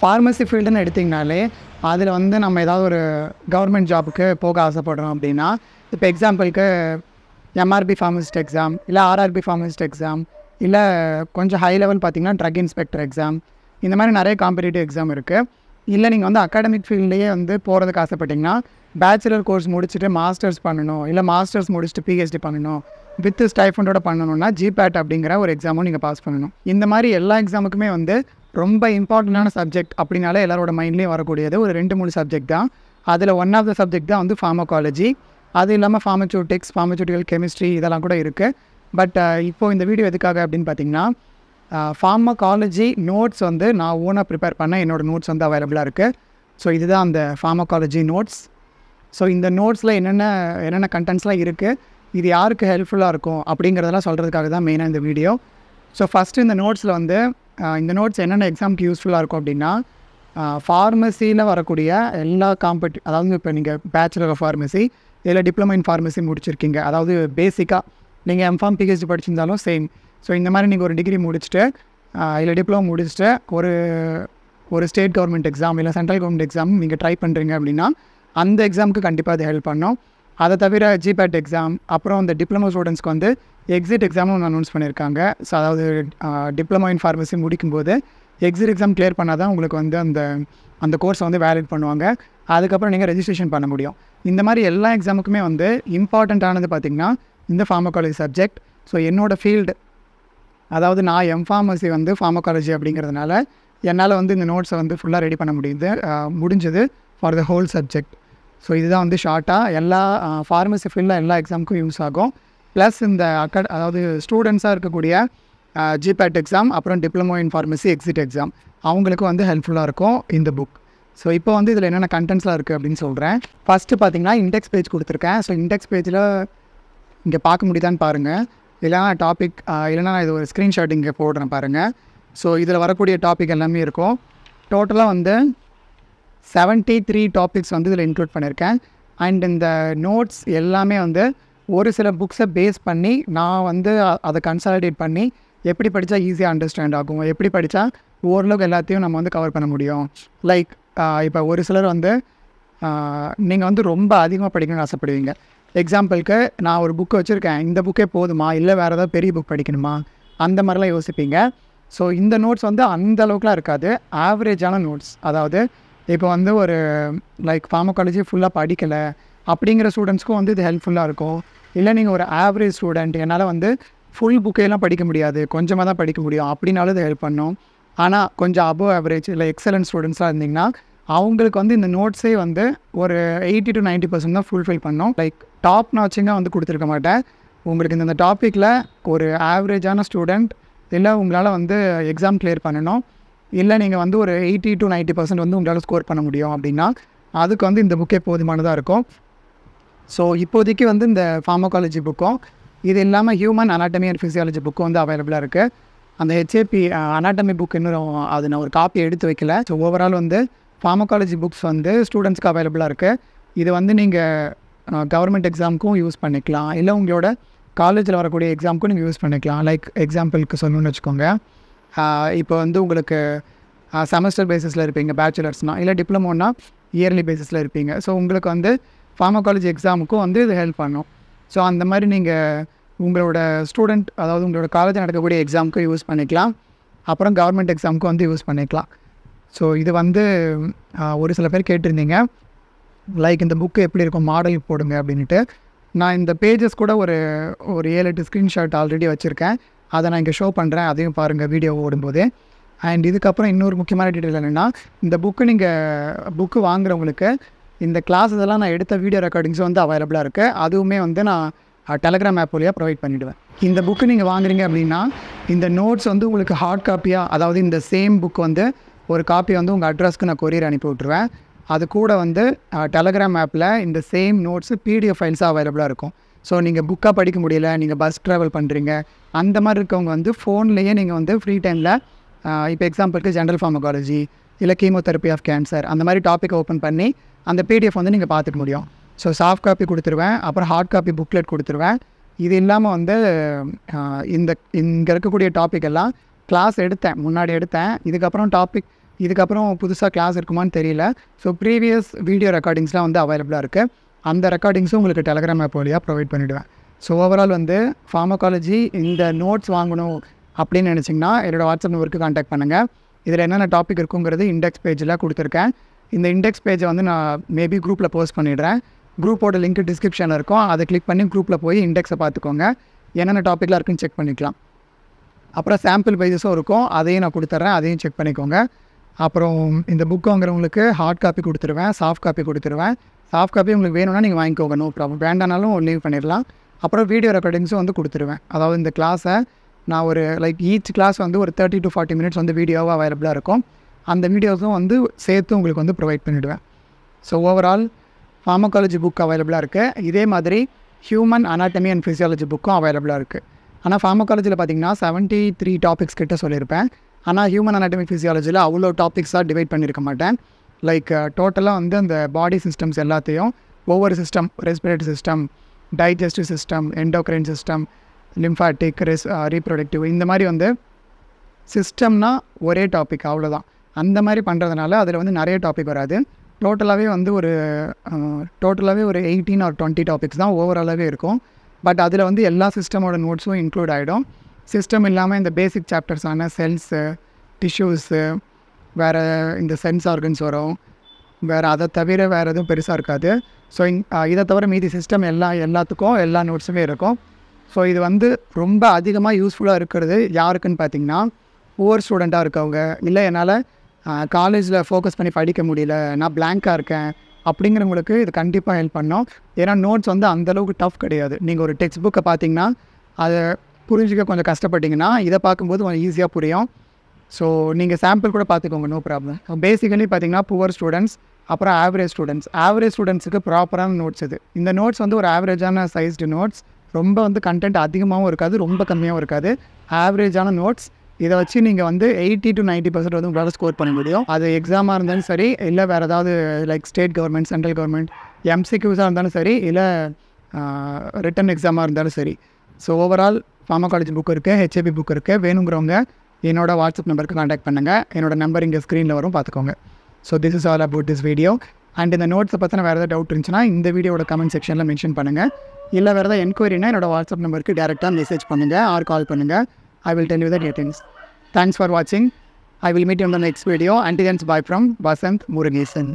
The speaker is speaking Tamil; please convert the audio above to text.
ஃபார்மசி ஃபீல்டுன்னு எடுத்திங்கனாலே அதில் வந்து நம்ம ஏதாவது ஒரு கவர்மெண்ட் ஜாபுக்கு போக ஆசைப்படுறோம் அப்படின்னா, இப்போ எக்ஸாம்பிளுக்கு எம்ஆர்பி ஃபார்மசிஸ்ட் எக்ஸாம், இல்லை ஆர்ஆர்பி ஃபார்மசிஸ்ட் எக்ஸாம், இல்லை கொஞ்சம் ஹை லெவல் பார்த்திங்கன்னா ட்ரக் இன்ஸ்பெக்டர் எக்ஸாம், இந்த மாதிரி நிறைய காம்படிட்டிவ் எக்ஸாம் இருக்குது. இல்லை நீங்கள் வந்து அகாடமிக் ஃபீல்ட்லேயே வந்து போகிறதுக்கு ஆசைப்பட்டிங்கன்னா, பேச்சுலர் கோர்ஸ் முடிச்சுட்டு மாஸ்டர்ஸ் பண்ணணும், இல்லை மாஸ்டர்ஸ் முடிச்சுட்டு பிஹெச்டி பண்ணணும், வித் ஸ்டைஃபண்டோட பண்ணணும்னா ஜிபேட் அப்படிங்கிற ஒரு எக்ஸாமும் நீங்கள் பாஸ் பண்ணணும். இந்த மாதிரி எல்லா எக்ஸாமுக்குமே வந்து ரொம்ப இம்பார்ட்டண்டான சப்ஜெக்ட் அப்படின்னாலே எல்லாரோட மைண்ட்லேயும் வரக்கூடியது ஒரு 2-3 சப்ஜெக்ட் தான். அதில் ஒன் ஆஃப் த சப்ஜெக்ட் தான் வந்து ஃபார்மகாலஜி. அது இல்லாமல் ஃபார்மசூட்டிக்கல் கெமிஸ்ட்ரி இதெல்லாம் கூட இருக்குது. பட் இப்போது இந்த வீடியோ எதுக்காக அப்படின்னு பார்த்தீங்கன்னா, ஃபார்மகாலஜி நோட்ஸ் வந்து நான் ஓனாக ப்ரிப்பேர் பண்ண என்னோடய நோட்ஸ் வந்து அவைலபிளாக இருக்குது. ஸோ இதுதான் அந்த ஃபார்மகாலஜி நோட்ஸ். ஸோ இந்த நோட்ஸில் என்னென்ன கண்டென்ட்ஸ்லாம் இருக்குது, இது யாருக்கு ஹெல்ப்ஃபுல்லாக இருக்கும் அப்படிங்கிறதெல்லாம் சொல்கிறதுக்காக தான் மெயினாக இந்த வீடியோ. ஸோ ஃபஸ்ட்டு இந்த நோட்ஸில் வந்து இந்த நோட்ஸ் என்னென்ன எக்ஸாமுக்கு யூஸ்ஃபுல்லாக இருக்கும் அப்படின்னா, ஃபார்மசியில் வரக்கூடிய எல்லா அதாவது இப்போ நீங்கள் பேச்சுலர் ஆஃப் ஃபார்மசி இல்லை டிப்ளமோ இன் ஃபார்மசி முடிச்சிருக்கீங்க, அதாவது பேசிக்காக நீங்கள் எம்ஃபார்ம் பிஹெச்டி படிச்சிருந்தாலும் சேம். ஸோ இந்த மாதிரி நீங்கள் ஒரு டிகிரி முடிச்சுட்டு இல்லை டிப்ளமோ முடிச்சுட்டு ஒரு ஸ்டேட் கவர்மெண்ட் எக்ஸாம் இல்லை சென்ட்ரல் கவர்மெண்ட் எக்ஸாம் நீங்கள் ட்ரை பண்ணுறீங்க அப்படின்னா அந்த எக்ஸாமுக்கு கண்டிப்பாக அது ஹெல்ப் பண்ணோம். அதை தவிர ஜிபேட் எக்ஸாம், அப்புறம் அந்த டிப்ளமோ ஸ்டூடெண்ட்ஸ்க்கு வந்து எக்ஸிட் எக்ஸாமும் ஒன்று அனௌன்ஸ் பண்ணியிருக்காங்க. ஸோ அதாவது டிப்ளமோ இன் ஃபார்மசி முடிக்கும்போது எக்ஸிட் எக்ஸாம் கிளியர் பண்ணால் தான் உங்களுக்கு வந்து அந்த கோர்ஸை வந்து வேலிட் பண்ணுவாங்க. அதுக்கப்புறம் நீங்கள் ரெஜிஸ்ட்ரேஷன் பண்ண முடியும். இந்த மாதிரி எல்லா எக்ஸாமுக்குமே வந்து இம்பார்ட்டண்ட்டானது பார்த்திங்கன்னா இந்த ஃபார்மகாலஜி சப்ஜெக்ட். ஸோ என்னோடய ஃபீல்டு, அதாவது நான் எம்ஃபார்மசி வந்து ஃபார்மகாலஜி அப்படிங்கிறதுனால என்னால் வந்து இந்த நோட்ஸை வந்து ஃபுல்லாக ரெடி பண்ண முடிஞ்சது for the whole subject. So இதுதான் வந்து ஷார்ட்டாக எல்லா ஃபார்மசி ஃபீல்டில் எல்லா எக்ஸாமுக்கும் யூஸ் ஆகும். ப்ளஸ் இந்த அதாவது ஸ்டூடெண்ட்ஸாக இருக்கக்கூடிய ஜிபேட் எக்ஸாம், அப்புறம் diploma in pharmacy exit exam, அவங்களுக்கு வந்து ஹெல்ப்ஃபுல்லாக இருக்கும் இந்த புக். ஸோ இப்போ வந்து இதில் என்னென்ன கண்டென்ட்ஸ்லாம் இருக்குது அப்படின்னு சொல்கிறேன். ஃபஸ்ட்டு பார்த்திங்கன்னா இண்டெக்ஸ் பேஜ் கொடுத்துருக்கேன். ஸோ இண்டெக்ஸ் பேஜில் இங்கே பார்க்க முடியுதான்னு பாருங்கள். இல்லைனா டாபிக் இல்லைனா நான் இது ஒரு ஸ்க்ரீன்ஷாட் இங்கே போடுறேன் பாருங்கள். ஸோ இதில் வரக்கூடிய டாபிக் எல்லாமே இருக்கும். டோட்டலாக வந்து 73 டாபிக்ஸ் வந்து இதில் இன்க்ளூட் பண்ணியிருக்கேன். அண்ட் இந்த நோட்ஸ் எல்லாமே வந்து ஒரு சில புக்ஸை பேஸ் பண்ணி நான் வந்து அதை கன்சாலிடேட் பண்ணி எப்படி படித்தா ஈஸியாக அண்டர்ஸ்டாண்ட் ஆகும், எப்படி படித்தா ஓரளவுக்கு எல்லாத்தையும் நம்ம வந்து கவர் பண்ண முடியும். லைக் இப்போ ஒரு சிலர் வந்து நீங்கள் வந்து ரொம்ப அதிகமாக படிக்கணும்னு ஆசைப்படுவீங்க. எக்ஸாம்பிளுக்கு நான் ஒரு புக்கு வச்சுருக்கேன், இந்த புக்கே போதுமா, இல்லை வேறு ஏதாவது பெரிய புக் படிக்கணுமா, அந்த மாதிரிலாம் யோசிப்பீங்க. ஸோ இந்த நோட்ஸ் வந்து அந்த அளவுக்குலாம் இருக்காது, ஆவரேஜான நோட்ஸ். அதாவது இப்போ வந்து ஒரு லைக் ஃபார்மகாலஜி ஃபுல்லாக படிக்கலை அப்படிங்கிற ஸ்டூடெண்ட்ஸ்க்கும் வந்து இது ஹெல்ப்ஃபுல்லாக இருக்கும். இல்லை நீங்கள் ஒரு ஆவரேஜ் ஸ்டூடெண்ட், என்னால் வந்து ஃபுல் புக்கையெல்லாம் படிக்க முடியாது, கொஞ்சமாக தான் படிக்க முடியும் அப்படின்னாலும் இது ஹெல்ப் பண்ணும். ஆனால் கொஞ்சம் அபோவ் ஆவரேஜ் இல்லை எக்ஸலன்ட் ஸ்டூடெண்ட்ஸாக இருந்திங்கன்னா அவங்களுக்கு வந்து இந்த நோட்ஸே வந்து ஒரு 80 to 90% தான் ஃபுல்ஃபில் பண்ணும். லைக் டாப் நாச்சிங்காக வந்து கொடுத்துருக்க மாட்டேன். உங்களுக்கு இந்த டாப்பிக்கில் ஒரு ஆவரேஜான ஸ்டூடெண்ட், இல்லை உங்களால் வந்து எக்ஸாம் கிளியர் பண்ணணும், இல்லை நீங்கள் வந்து ஒரு 80 to 90% வந்து உங்களால் ஸ்கோர் பண்ண முடியும் அப்படின்னா அதுக்கு வந்து இந்த புக்கே போதுமானதாக இருக்கும். ஸோ இப்போதைக்கு வந்து இந்த ஃபார்மகாலஜி புக்கும், இது இல்லாமல் ஹியூமன் அனாட்டமி அண்ட் ஃபிசியாலஜி புக்கும் வந்து அவைலபிளாக இருக்குது. அந்த ஹெச்ஏபி அனாட்டமி புக் இன்னும் அது நான் ஒரு காப்பி எடுத்து வைக்கல. ஸோ ஓவரால் வந்து ஃபார்மகாலஜி புக்ஸ் வந்து ஸ்டூடெண்ட்ஸ்க்கு அவைலபிளாக இருக்குது. இது வந்து நீங்கள் கவர்மெண்ட் எக்ஸாமுக்கும் யூஸ் பண்ணிக்கலாம், இல்லை உங்களோட காலேஜில் வரக்கூடிய எக்ஸாமுக்கும் நீங்கள் யூஸ் பண்ணிக்கலாம். லைக் எக்ஸாம்பிளுக்கு சொல்லணும்னு வச்சுக்கோங்க, இப்போ வந்து உங்களுக்கு செமஸ்டர் பேசிஸில் இருப்பீங்க பேச்சுலர்ஸ்னால், இல்லை டிப்ளமோனா இயர்லி பேசிஸில் இருப்பீங்க. ஸோ உங்களுக்கு வந்து ஃபார்மகாலஜி எக்ஸாமுக்கும் வந்து இது ஹெல்ப் பண்ணும். ஸோ அந்த மாதிரி நீங்கள் உங்களோட ஸ்டூடெண்ட், அதாவது உங்களோட காலேஜில் நடக்கக்கூடிய எக்ஸாமுக்கும் யூஸ் பண்ணிக்கலாம், அப்புறம் கவர்மெண்ட் எக்ஸாமுக்கும் வந்து யூஸ் பண்ணிக்கலாம். ஸோ இது வந்து ஒரு சில பேர் கேட்டிருந்தீங்க, லைக் இந்த புக்கு எப்படி இருக்கும், மாடல் போடுங்க அப்படின்ட்டு. நான் இந்த பேஜஸ் கூட ஒரு 7-8 ஸ்க்ரீன்ஷாட் ஆல்ரெடி வச்சுருக்கேன், அதை நான் இங்கே ஷோ பண்ணுறேன், அதையும் பாருங்கள் வீடியோ ஓடும்போது. அண்ட் இதுக்கப்புறம் இன்னொரு முக்கியமான டீட்டெயில் என்னென்னா, இந்த புக்கு வாங்குறவங்களுக்கு இந்த கிளாஸஸ் எல்லாம் நான் எடுத்த வீடியோ ரெக்கார்டிங்ஸும் வந்து அவைலபிளாக இருக்குது. அதுவுமே வந்து நான் டெலகிராம் ஆப் வழியாக ப்ரொவைட் பண்ணிவிடுவேன். இந்த புக்கு நீங்கள் வாங்குறீங்க அப்படின்னா இந்த நோட்ஸ் வந்து உங்களுக்கு ஹார்ட் காப்பியாக, அதாவது இந்த சேம் புக் வந்து ஒரு காப்பி வந்து உங்கள் அட்ரஸ்க்கு நான் கொரியர் அனுப்பி விட்ருவேன். அது கூட வந்து டெலகிராம் ஆப்பில் இந்த சேம் நோட்ஸு பிடிஎஃப் ஃபைல்ஸாக அவைலபிளாக இருக்கும். ஸோ நீங்கள் புக்காக படிக்க முடியல, நீங்கள் பஸ் ட்ராவல் பண்ணுறீங்க, அந்த மாதிரி இருக்கவங்க வந்து ஃபோன்லேயே நீங்கள் வந்து ஃப்ரீ டைமில் இப்போ எக்ஸாம்பிளுக்கு ஜென்ரல் ஃபார்மகாலஜி இல்லை கீமோதெரப்பி ஆஃப் கேன்சர் அந்த மாதிரி டாப்பிக் ஓப்பன் பண்ணி அந்த பிடிஎஃப் வந்து நீங்கள் பார்த்துக்க முடியும். ஸோ சாஃப்ட் காப்பி கொடுத்துருவேன், அப்புறம் ஹார்ட் காப்பி புக்லெட் கொடுத்துருவேன். இது இல்லாமல் வந்து இங்கே இருக்கக்கூடிய டாபிக் எல்லாம் கிளாஸ் முன்னாடி எடுத்தேன். இதுக்கப்புறம் டாபிக் இதுக்கப்புறம் புதுசாக கிளாஸ் இருக்குமான்னு தெரியல. ஸோ ப்ரீவியஸ் வீடியோ ரெக்கார்டிங்ஸ்லாம் வந்து அவைலபிளாக இருக்குது. அந்த ரெக்கார்டிங்ஸும் உங்களுக்கு டெலகிராம் ஆப் வழியாக ப்ரொவைட் பண்ணிவிடுவேன். ஸோ ஓவரால் வந்து ஃபார்மகாலஜி இந்த நோட்ஸ் வாங்கணும் அப்படின்னு நினச்சிங்கன்னா என்னோடய வாட்ஸ்அப் நம்பருக்கு கான்டாக்ட் பண்ணுங்கள். இதில் என்னென்ன டாபிக் இருக்குங்கிறது இண்டெக்ஸ் பேஜில் கொடுத்துருக்கேன். இந்த இண்டெக்ஸ் பேஜை வந்து நான் மேபி குரூப்பில் போஸ்ட் பண்ணிடுறேன். குரூப்போட லிங்க் டிஸ்கிரிப்ஷனில் இருக்கும். அதை கிளிக் பண்ணி குரூப்பில் போய் இண்டெக்ஸை பார்த்துக்கோங்க. என்னென்ன டாப்பிக்லாம் இருக்குன்னு செக் பண்ணிக்கலாம். அப்புறம் சாம்பிள் பேஜஸும் இருக்கும், அதையும் நான் கொடுத்துட்றேன், அதையும் செக் பண்ணிக்கோங்க. அப்புறம் இந்த புக் வாங்குறவங்களுக்கு ஹார்ட் காப்பி கொடுத்துருவேன், சாஃப்ட் காப்பி கொடுத்துருவேன். சாஃப்ட் காப்பி உங்களுக்கு வேணும்னா நீங்கள் வாங்கிக்கோங்க, நோ ப்ராப்ளம். வேண்டானாலும் லீவ் பண்ணிடலாம். அப்புறம் வீடியோ ரெக்கார்டிங்ஸும் வந்து கொடுத்துருவேன். அதாவது இந்த கிளாஸை நான் ஒரு ஈச் கிளாஸ் வந்து ஒரு 30 to 40 minutes வந்து வீடியோவாக அவைலபிளாக இருக்கும். அந்த வீடியோஸும் வந்து சேர்த்து உங்களுக்கு வந்து ப்ரொவைட் பண்ணிவிடுவேன். ஸோ ஓவரால் ஃபார்மகாலஜி புக் அவைலபிளாக இருக்குது. இதே மாதிரி ஹியூமன் அனாட்டமி அண்ட் ஃபிசியாலஜி புக்கும் அவைலபிளாக இருக்குது. ஆனால் ஃபார்மகாலஜியில் பார்த்தீங்கன்னா 73 டாபிக்ஸ் கிட்ட சொல்லியிருப்பேன். ஆனால் ஹியூமன் அனாட்டமி ஃபிசியாலஜியில் அவ்வளோ டாபிக்ஸாக டிவைட் பண்ணியிருக்க மாட்டேன். டோட்டலாக வந்து அந்த பாடி சிஸ்டம்ஸ் எல்லாத்தையும் ஒவ்வொரு system, respiratory system, digestive system, endocrine system, lymphatic, reproductive, இந்த மாதிரி வந்து சிஸ்டம்னா ஒரே டாபிக் அவ்வளோதான். அந்த மாதிரி பண்ணுறதுனால அதில் வந்து நிறைய டாபிக் வராது. டோட்டலாகவே வந்து ஒரு 18 or 20 டாபிக்ஸ் தான் ஓவராலாகவே இருக்கும். பட் அதில் வந்து எல்லா சிஸ்டமோட நோட்ஸும் இன்க்ளூட் ஆகிடும். சிஸ்டம் இல்லாமல் இந்த பேசிக் சாப்டர்ஸான செல்ஸு, டிஷ்யூஸு, வேறு இந்த சென்ஸ் ஆர்கன்ஸ் வரும். வேறு அதை தவிர வேறு எதுவும் பெருசாக இருக்காது. ஸோ இதை தவிர மீதி சிஸ்டம் எல்லாத்துக்கும் எல்லா நோட்ஸுமே இருக்கும். ஸோ இது வந்து ரொம்ப அதிகமாக யூஸ்ஃபுல்லாக இருக்கிறது யாருக்குன்னு பார்த்தீங்கன்னா, புவர் ஸ்டூடெண்ட்டாக இருக்கவங்க, இல்லை என்னால் காலேஜில் ஃபோக்கஸ் பண்ணி படிக்க முடியல, நான் பிளாங்காக இருக்கேன் அப்படிங்கிறவங்களுக்கு இது கண்டிப்பாக ஹெல்ப் பண்ணோம். ஏன்னா நோட்ஸ் வந்து அந்தளவுக்கு டஃப் கிடையாது. நீங்கள் ஒரு டெக்ஸ்ட் புக்கை பார்த்தீங்கன்னா அதை புரிஞ்சிக்க கொஞ்சம் கஷ்டப்பட்டிங்கன்னா இதை பார்க்கும்போது கொஞ்சம் ஈஸியாக புரியும். ஸோ நீங்கள் சாம்பிள் கூட பார்த்துக்கோங்க, நோ ப்ராப்ளம். பேசிக்கலி பார்த்தீங்கன்னா புவர் ஸ்டூடெண்ட்ஸ், அப்புறம் ஆவரேஜ் ஸ்டூடெண்ட்ஸுக்கு ப்ராப்பரான நோட்ஸ் இது. இந்த நோட்ஸ் வந்து ஒரு ஆவரேஜான சைஸ்டு நோட்ஸ். ரொம்ப வந்து கண்டென்ட் அதிகமாகவும் இருக்காது, ரொம்ப கம்மியாகவும் இருக்காது. ஆவரேஜான நோட்ஸ். இதை வச்சு நீங்கள் வந்து 80 to 90% வந்து உங்களால் ஸ்கோர் பண்ண முடியும். அது எக்ஸாமாக இருந்தாலும் சரி, இல்லை வேறு ஏதாவது ஸ்டேட் கவர்மெண்ட், சென்ட்ரல் கவர்மெண்ட், எம்சிக்யூஸாக இருந்தாலும் சரி, இல்லை ரிட்டன் எக்ஸாமாக இருந்தாலும் சரி. ஸோ ஓவரால் ஃபார்மகாலஜி புக் இருக்குது, ஹெச்ஏபி புக் இருக்குது. வேணுங்கிறவங்க என்னோடய வாட்ஸ்அப் நம்பருக்கு கான்டாக்ட் பண்ணுங்கள். என்னோடய நம்பர் இங்கே ஸ்க்ரீனில் வரும், பார்த்துக்கோங்க. So this is all about this video. And இந்த நோட்ஸை பற்றின வேறு ஏதாவது டவுட் இருந்துச்சுன்னா இந்த வீடியோட கமெண்ட் செக்ஷனில் மென்ஷன் பண்ணுங்கள். இல்லை வேறு ஏதாவது என்கொயரினா என்னோடய வாட்ஸ்அப் நம்பருக்கு டேரெக்டாக மெசேஜ் பண்ணுங்கள் ஆர் கால் பண்ணுங்கள். I will tell you the details. Thanks for watching. I will meet you in the next video. Until then, bye from Vasant Murugesan.